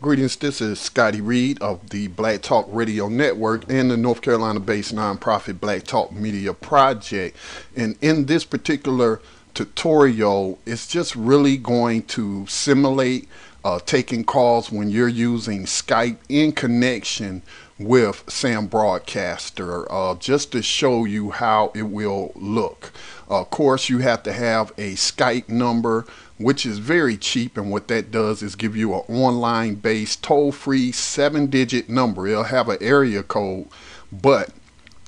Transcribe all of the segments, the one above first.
Greetings, this is Scotty Reed of the Black Talk Radio Network and the North Carolina-based nonprofit Black Talk Media Project. And in this particular tutorial, it's just really going to simulate taking calls when you're using Skype in connection with Sam Broadcaster, just to show you how it will look. Of course, you have to have a Skype number, which is very cheap, and what that does is give you an online based toll-free 7-digit number. It'll have an area code, but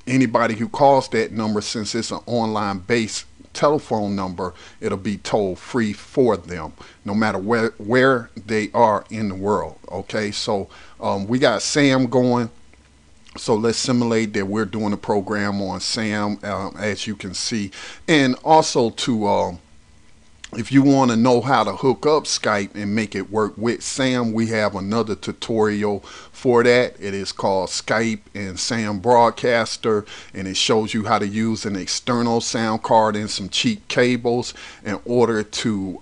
anybody who calls that number, since it's an online based telephone number, it'll be toll free for them no matter where they are in the world. Okay, so we got Sam going. So let's simulate that we're doing a program on Sam, as you can see. And also to if you want to know how to hook up Skype and make it work with Sam, we have another tutorial for that. It is called Skype and Sam Broadcaster, and it shows you how to use an external sound card and some cheap cables in order to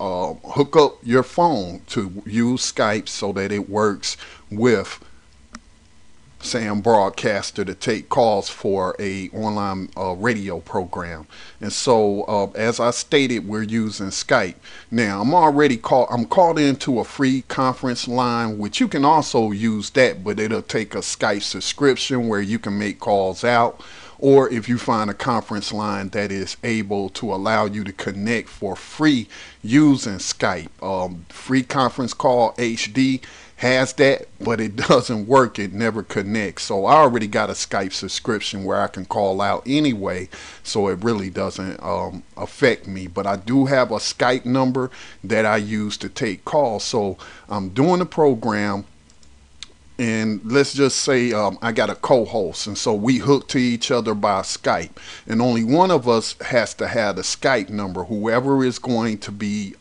hook up your phone to use Skype so that it works with Sam Broadcaster to take calls for a online radio program. And so as I stated, we're using Skype. Now I'm called into a free conference line, which you can also use that, but it'll take a Skype subscription where you can make calls out, or if you find a conference line that is able to allow you to connect for free using Skype. Free conference call HD has that, but it doesn't work. It never connects. So I already got a Skype subscription where I can call out anyway, so it really doesn't affect me. But I do have a Skype number that I use to take calls. So I'm doing the program, and let's just say I got a co-host, and so we hook to each other by Skype, and only one of us has to have the Skype number, whoever is going to be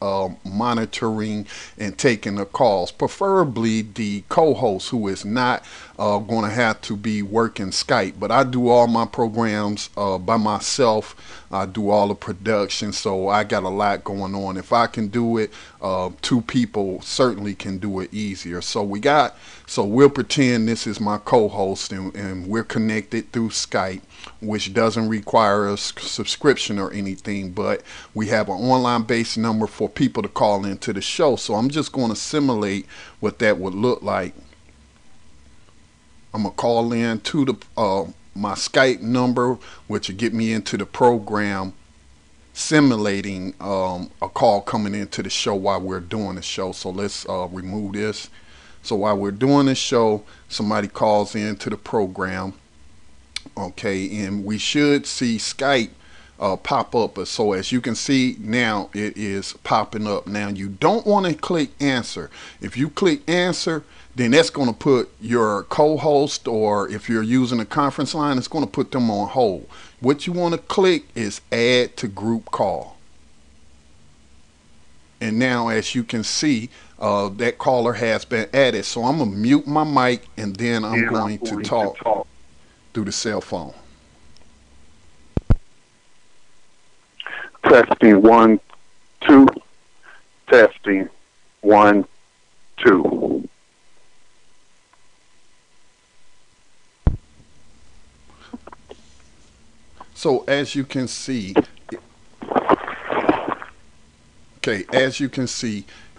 monitoring and taking the calls, preferably the co-host, who is not going to have to be working Skype. But I do all my programs by myself. I do all the production, so I got a lot going on. If I can do it, two people certainly can do it easier. So we'll pretend this is my co-host, and we're connected through Skype, which doesn't require a subscription or anything, but we have an online based number for people to call into the show. So I'm just going to simulate what that would look like. I'm going to call in to the my Skype number, which will get me into the program, simulating a call coming into the show while we're doing the show. So let's remove this. So while we're doing the show, somebody calls into the program. Okay, and we should see Skype pop up. So as you can see now, it is popping up. Now you don't want to click answer. If you click answer, then that's going to put your co-host, or if you're using a conference line, it's going to put them on hold. What you want to click is add to group call. And now as you can see, that caller has been added. So I'm going to mute my mic, and then I'm going to talk through the cell phone. Testing 1 2. Testing 1 2. So as you can see,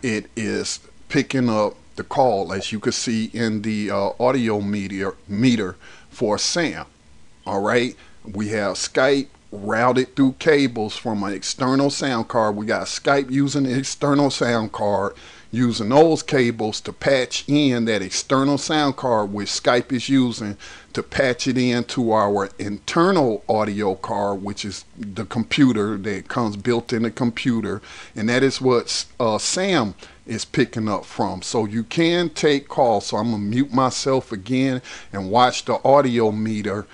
it is picking up the call, as you can see in the audio meter for Sam. All right, we have Skype routed through cables from an external sound card. We got Skype using the external sound card, using those cables to patch in that external sound card, which Skype is using to patch it into our internal audio card, which is the computer that comes built in the computer, and that is what Sam is picking up from. So you can take calls. So I'm gonna mute myself again and watch the audio meter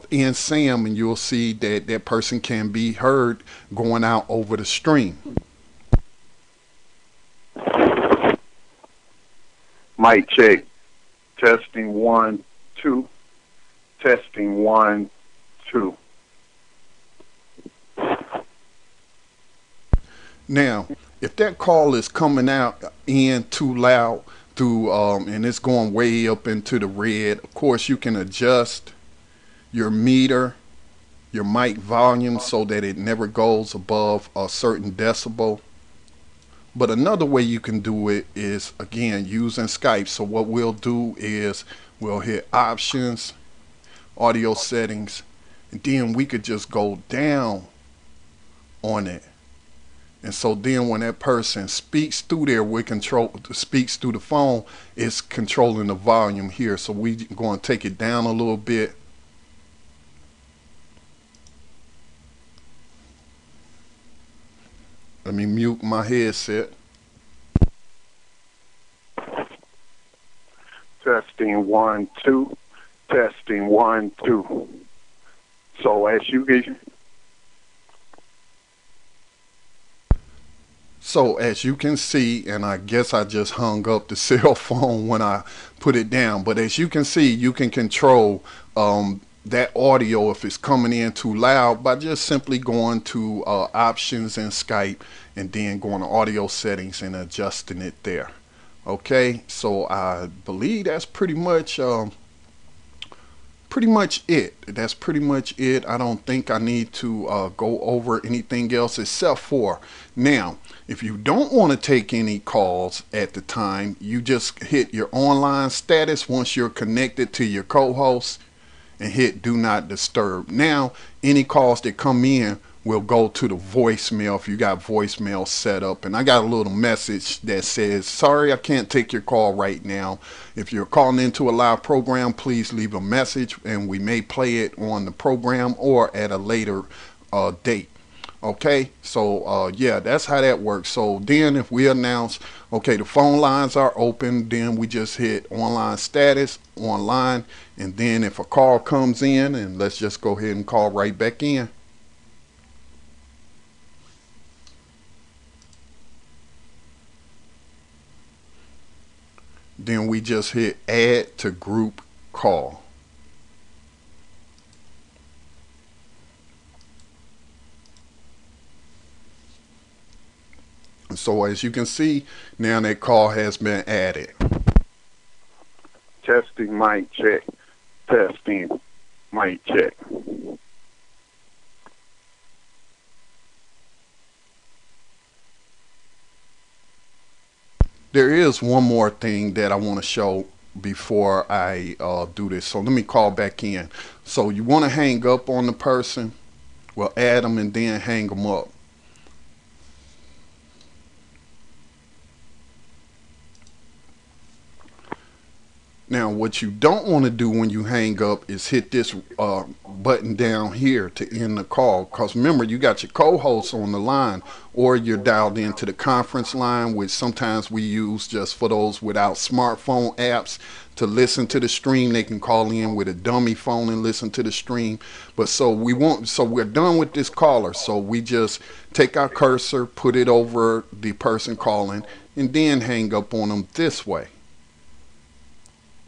in Sam, and you'll see that that person can be heard going out over the stream. Mic check. Testing 1 2. Testing 1 2. Now, if that call is coming out in too loud, through, and it's going way up into the red. Of course, you can adjust your meter, your mic volume, so that it never goes above a certain decibel. But another way you can do it is, again, using Skype. So what we'll do is we'll hit options, audio settings, and then we could just go down on it. And so then when that person speaks through there, speaks through the phone, it's controlling the volume here. So we're going to take it down a little bit. Let me mute my headset. Testing 1 2. Testing 1 2. So as you can see, and I guess I just hung up the cell phone when I put it down, but as you can see, you can control that audio if it's coming in too loud by just simply going to options in Skype and then going to audio settings and adjusting it there. Okay, so I believe that's pretty much it. That's pretty much it. I don't think I need to go over anything else except for now, if you don't want to take any calls at the time, you just hit your online status once you're connected to your co-host and hit do not disturb. Now any calls that come in will go to the voicemail if you got voicemail set up. And I got a little message that says, sorry, I can't take your call right now. If you're calling into a live program, please leave a message and we may play it on the program or at a later date. Okay, so yeah, that's how that works. So then if we announce, okay, the phone lines are open, then we just hit online status, online, and then if a call comes in, and let's just go ahead and call right back in. Then we just hit add to group call. So as you can see, now that call has been added. testing mic check. Testing mic check. There is one more thing that I want to show before I do this. So let me call back in. So you want to hang up on the person. Well, add them and then hang them up. Now, what you don't want to do when you hang up is hit this button down here to end the call. Because remember, you got your co-host on the line, or you're dialed into the conference line, which sometimes we use just for those without smartphone apps to listen to the stream. They can call in with a dummy phone and listen to the stream. But so we're done with this caller. So we just take our cursor, put it over the person calling, and then hang up on them this way.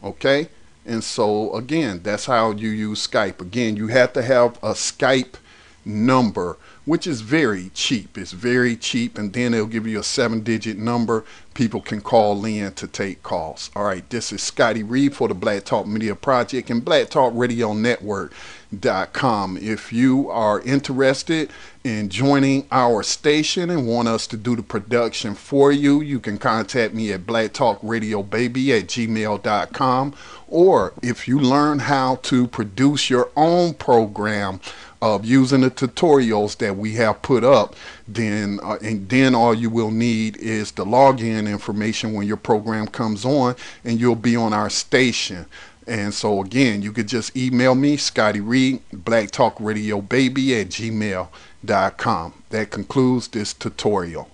Okay, and so again, that's how you use Skype. Again, you have to have a Skype number, which is very cheap. It's very cheap, and then they'll give you a 7-digit number. People can call in to take calls. All right, this is Scotty Reed for the Black Talk Media Project and Black Talk Radio Network.com. If you are interested in joining our station and want us to do the production for you, you can contact me at blacktalkradiobaby@gmail.com. Or if you learn how to produce your own program using the tutorials that we have put up, then all you will need is the login information when your program comes on, and you'll be on our station. And so again, you could just email me, Scotty Reed, blacktalkradiobaby@gmail.com. That concludes this tutorial.